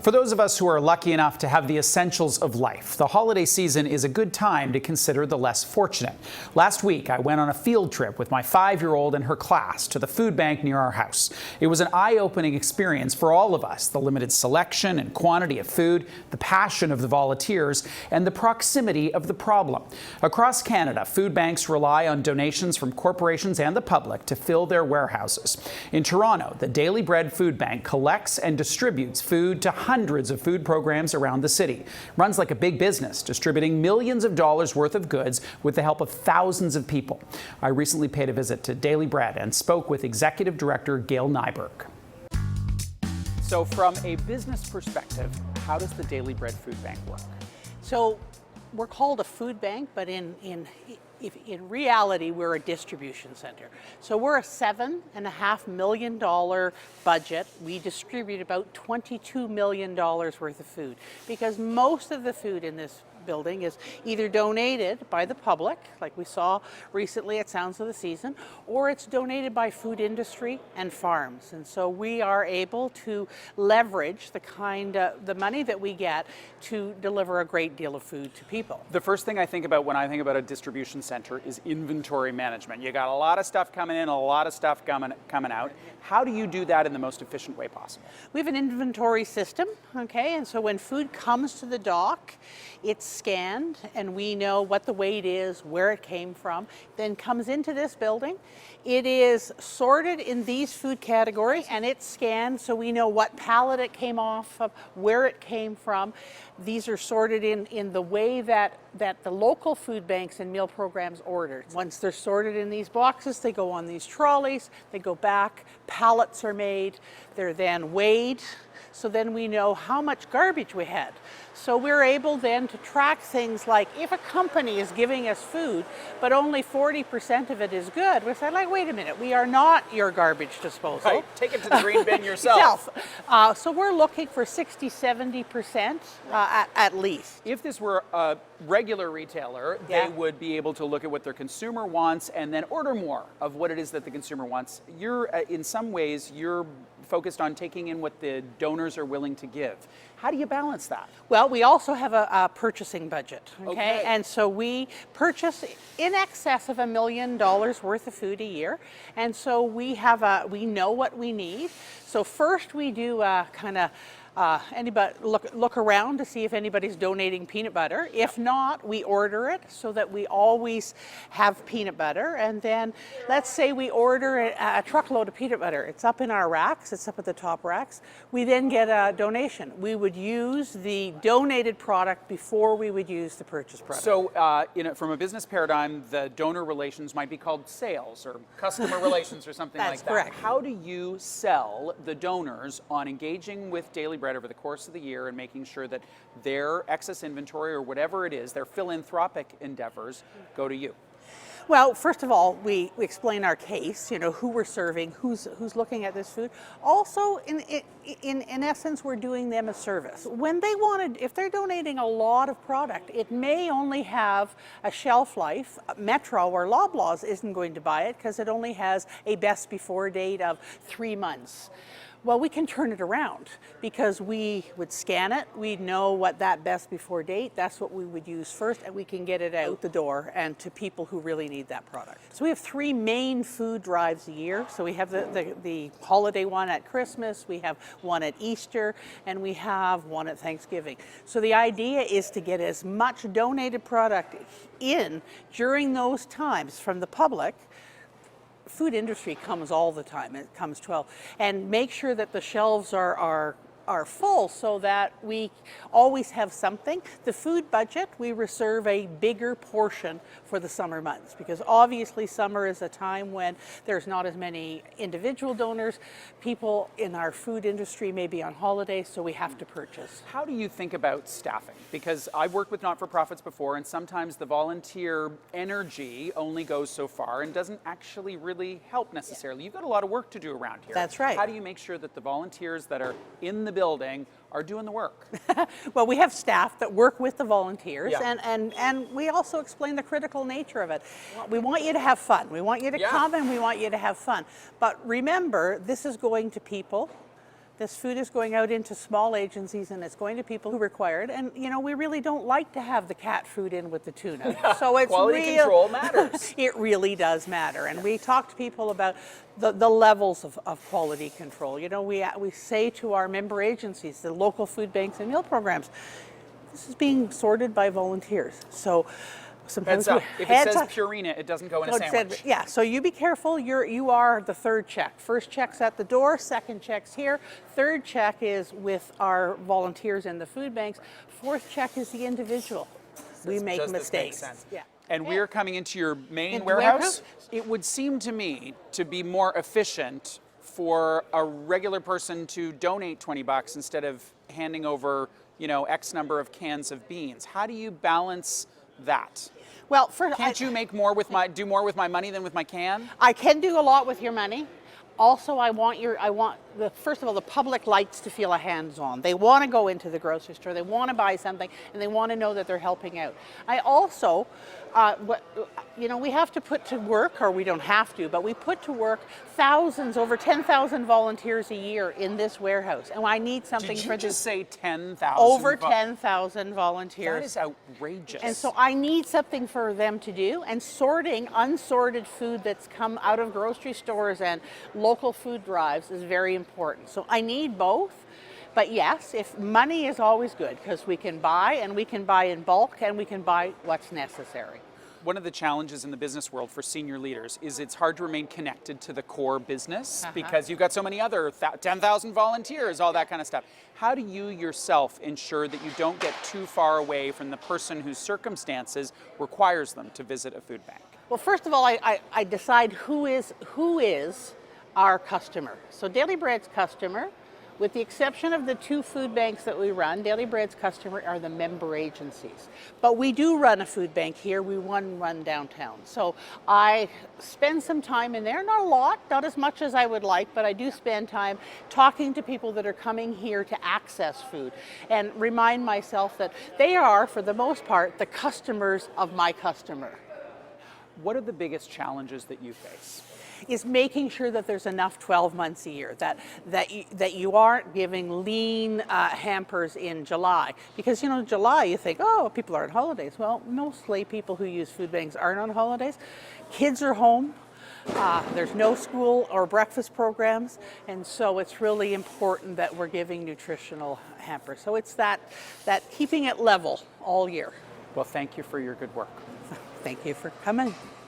For those of us who are lucky enough to have the essentials of life, the holiday season is a good time to consider the less fortunate. Last week, I went on a field trip with my 5-year-old and her class to the food bank near our house. It was an eye-opening experience for all of us. The limited selection and quantity of food, the passion of the volunteers, and the proximity of the problem. Across Canada, food banks rely on donations from corporations and the public to fill their warehouses. In Toronto, the Daily Bread Food Bank collects and distributes food to hundreds of food programs around the city. Runs like a big business, distributing millions of dollars worth of goods with the help of thousands of people. I recently paid a visit to Daily Bread and spoke with Executive Director Gail Nyberg. So from a business perspective, how does the Daily Bread Food Bank work? So we're called a food bank, but in reality, we're a distribution center. So we're a $7.5 million budget. We distribute about $22 million worth of food because most of the food in this building is either donated by the public, like we saw recently at Sounds of the Season, or it's donated by food industry and farms. And so we are able to leverage the money that we get to deliver a great deal of food to people. The first thing I think about when I think about a distribution center is inventory management. You got a lot of stuff coming in, a lot of stuff coming out. How do you do that in the most efficient way possible? We have an inventory system, okay? And so when food comes to the dock, it's scanned and we know what the weight is, where it came from, then comes into this building. It is sorted in these food categories and it's scanned so we know what pallet it came off of, where it came from. These are sorted in the way that the local food banks and meal programs ordered. Once they're sorted in these boxes, they go on these trolleys, they go back, pallets are made, they're then weighed. So then we know how much garbage we had. So we're able then to track things like if a company is giving us food, but only 40% of it is good, we say, like, wait a minute, we are not your garbage disposal. Right. Take it to the green bin yourself. So we're looking for 60, 70% at least. If this were a regular retailer, they would be able to look at what their consumer wants and then order more of what it is that the consumer wants. You're, in some ways, you're focused on taking in what the donors are willing to give. How do you balance that? Well, we also have a purchasing budget, okay? And so we purchase in excess of $1 million worth of food a year. And so we know what we need. So first we do anybody look around to see if anybody's donating peanut butter. If not, we order it so that we always have peanut butter. And then let's say we order a truckload of peanut butter. It's up in our racks, it's up at the top racks. We then get a donation. We would use the donated product before we would use the purchased product. So from a business paradigm, the donor relations might be called sales or customer relations or something like that. That's correct. How do you sell the donors on engaging with Daily Bread over the course of the year and making sure that their excess inventory or whatever it is, their philanthropic endeavors, go to you? Well, first of all, we explain our case, who we're serving, who's looking at this food. Also, in essence, we're doing them a service. When if they're donating a lot of product, it may only have a shelf life. Metro or Loblaws isn't going to buy it because it only has a best before date of 3 months. Well, we can turn it around because we would scan it. We'd know what that best before date, that's what we would use first, and we can get it out the door and to people who really need that product. So we have 3 main food drives a year. So we have the holiday one at Christmas, we have one at Easter, and we have one at Thanksgiving. So the idea is to get as much donated product in during those times from the public. Food industry comes all the time, it comes 12, and make sure that the shelves are full so that we always have something. The food budget, we reserve a bigger portion for the summer months because obviously summer is a time when there's not as many individual donors. People in our food industry may be on holiday, so we have to purchase. How do you think about staffing? Because I've worked with not-for-profits before, and sometimes the volunteer energy only goes so far and doesn't actually really help necessarily. You've got a lot of work to do around here. That's right. How do you make sure that the volunteers that are in the building are doing the work? Well, we have staff that work with the volunteers, and we also explain the critical nature of it. We want you to have fun. We want you to come and we want you to have fun. But remember, this is going to people This food is going out into small agencies and it's going to people who require it. And we really don't like to have the cat food in with the tuna. So it's Quality control matters. It really does matter. And we talk to people about the levels of quality control. We say to our member agencies, the local food banks and meal programs, this is being sorted by volunteers. So sometimes if it says Purina, it doesn't go in a sandwich. Yeah, so you be careful. You are the third check. First check's at the door, second check's here. Third check is with our volunteers in the food banks. Fourth check is the individual. We make mistakes. This make sense? Yeah. And we're coming into your main warehouse? warehouse. It would seem to me to be more efficient for a regular person to donate $20 instead of handing over, X number of cans of beans. How do you balance that? Well, can't you do more with my money than with my can? I can do a lot with your money. Also, first of all, the public likes to feel a hands-on. They want to go into the grocery store, they want to buy something, and they want to know that they're helping out. I also, we have to put to work, or we don't have to, but we put to work thousands, over 10,000 volunteers a year in this warehouse, and I need something for this. Did you just say 10,000? Over 10,000 volunteers. That is outrageous. And so I need something for them to do, and sorting unsorted food that's come out of grocery stores and local food drives is very important. So I need both. But yes, if money is always good, because we can buy, and we can buy in bulk, and we can buy what's necessary. One of the challenges in the business world for senior leaders is it's hard to remain connected to the core business because you've got so many other 10,000 volunteers, all that kind of stuff. How do you yourself ensure that you don't get too far away from the person whose circumstances requires them to visit a food bank? Well, first of all, I decide who is our customer. So Daily Bread's customer, with the exception of the 2 food banks that we run, Daily Bread's customer are the member agencies. But we do run a food bank here. We run downtown. So I spend some time in there, not a lot, not as much as I would like, but I do spend time talking to people that are coming here to access food and remind myself that they are, for the most part, the customers of my customer. What are the biggest challenges that you face? Is making sure that there's enough 12 months a year, that you aren't giving lean hampers in July. Because, July you think, oh, people are on holidays. Well, mostly people who use food banks aren't on holidays. Kids are home. There's no school or breakfast programs. And so it's really important that we're giving nutritional hampers. So it's that keeping it level all year. Well, thank you for your good work. Thank you for coming.